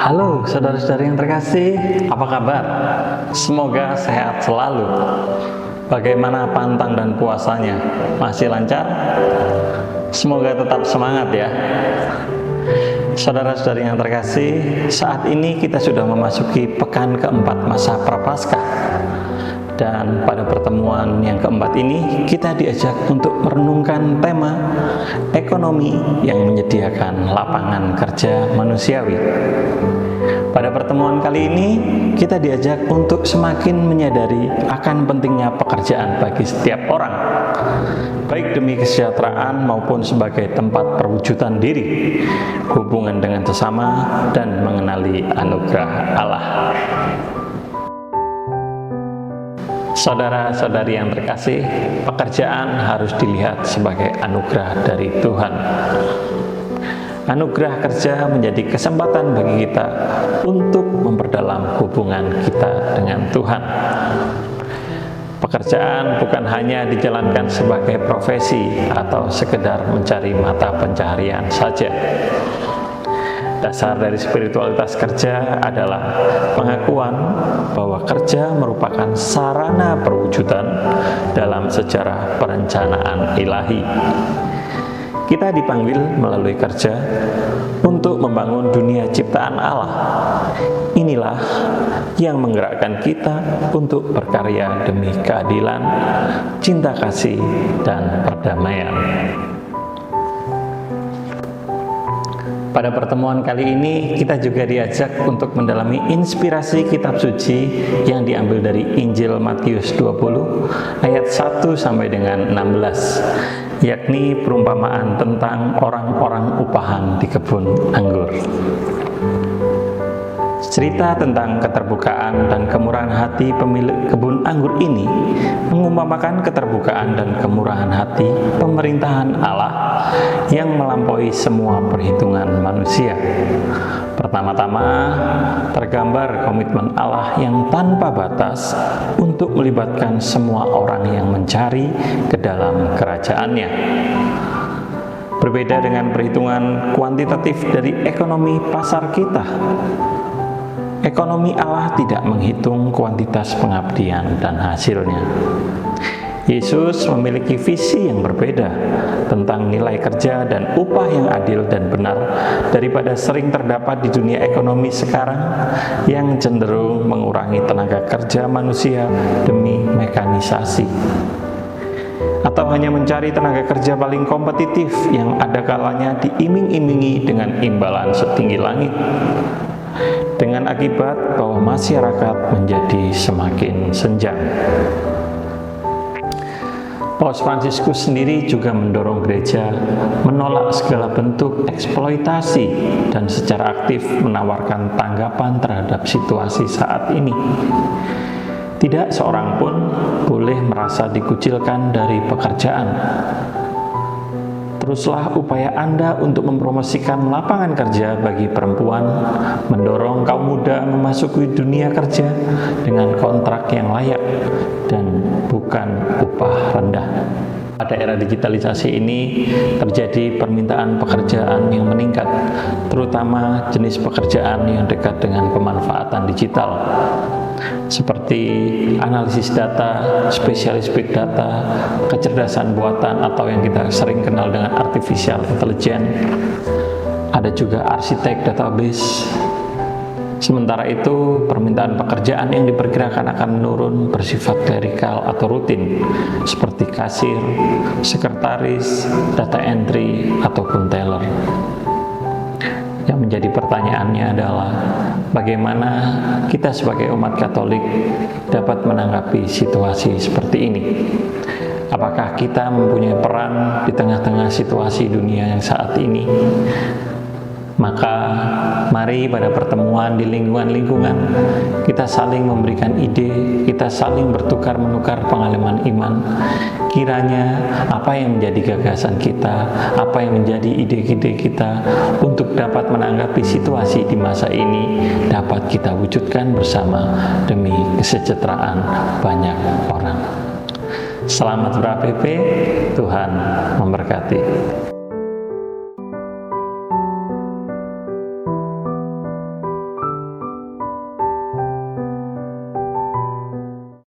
Halo saudara-saudari yang terkasih, apa kabar? Semoga sehat selalu. Bagaimana pantang dan puasanya? Masih lancar? Semoga tetap semangat ya. Saudara-saudari yang terkasih, saat ini kita sudah memasuki pekan keempat masa Prapaskah. Dan pada pertemuan yang keempat ini, kita diajak untuk merenungkan tema ekonomi yang menyediakan lapangan kerja manusiawi. Pada pertemuan kali ini, kita diajak untuk semakin menyadari akan pentingnya pekerjaan bagi setiap orang, baik demi kesejahteraan maupun sebagai tempat perwujudan diri, hubungan dengan sesama, dan mengenali anugerah Allah. Saudara-saudari yang terkasih, pekerjaan harus dilihat sebagai anugerah dari Tuhan. Anugerah kerja menjadi kesempatan bagi kita untuk memperdalam hubungan kita dengan Tuhan. Pekerjaan bukan hanya dijalankan sebagai profesi atau sekedar mencari mata pencaharian saja. Dasar dari spiritualitas kerja adalah pengakuan bahwa kerja merupakan sarana perwujudan dalam sejarah perencanaan ilahi. Kita dipanggil melalui kerja untuk membangun dunia ciptaan Allah. Inilah yang menggerakkan kita untuk berkarya demi keadilan, cinta kasih, dan perdamaian. Pada pertemuan kali ini, kita juga diajak untuk mendalami inspirasi kitab suci yang diambil dari Injil Matius 20 ayat 1 sampai dengan 16, yakni perumpamaan tentang orang-orang upahan di kebun anggur. Cerita tentang keterbukaan dan kemurahan hati pemilik kebun anggur ini mengumpamakan keterbukaan dan kemurahan hati pemerintahan Allah yang melampaui semua perhitungan manusia. Pertama-tama, tergambar komitmen Allah yang tanpa batas untuk melibatkan semua orang yang mencari ke dalam kerajaannya. Berbeda dengan perhitungan kuantitatif dari ekonomi pasar kita, ekonomi Allah tidak menghitung kuantitas pengabdian dan hasilnya. Yesus memiliki visi yang berbeda tentang nilai kerja dan upah yang adil dan benar daripada sering terdapat di dunia ekonomi sekarang yang cenderung mengurangi tenaga kerja manusia demi mekanisasi, atau hanya mencari tenaga kerja paling kompetitif yang ada kalanya diiming-imingi dengan imbalan setinggi langit, dengan akibat bahwa masyarakat menjadi semakin senjang. Paus Fransiskus sendiri juga mendorong gereja menolak segala bentuk eksploitasi dan secara aktif menawarkan tanggapan terhadap situasi saat ini. Tidak seorang pun boleh merasa dikucilkan dari pekerjaan. Teruslah upaya Anda untuk mempromosikan lapangan kerja bagi perempuan, mendorong kaum muda memasuki dunia kerja dengan kontrak yang layak dan bukan upah rendah. Pada era digitalisasi ini terjadi permintaan pekerjaan yang meningkat, terutama jenis pekerjaan yang dekat dengan pemanfaatan digital, seperti analisis data, spesialis big data, kecerdasan buatan atau yang kita sering kenal dengan artificial intelligence. Ada juga arsitek database. Sementara itu, permintaan pekerjaan yang diperkirakan akan menurun bersifat klerikal atau rutin, seperti kasir, sekretaris, data entry, ataupun teller. Yang menjadi pertanyaannya adalah bagaimana kita sebagai umat Katolik dapat menanggapi situasi seperti ini? Apakah kita mempunyai peran di tengah-tengah situasi dunia yang saat ini? Maka mari pada pertemuan di lingkungan-lingkungan kita saling memberikan ide, kita saling bertukar-menukar pengalaman iman. Kiranya apa yang menjadi gagasan kita, apa yang menjadi ide-ide kita untuk dapat menanggapi situasi di masa ini dapat kita wujudkan bersama demi kesejahteraan banyak orang. Selamat ber-APP, Tuhan memberkati.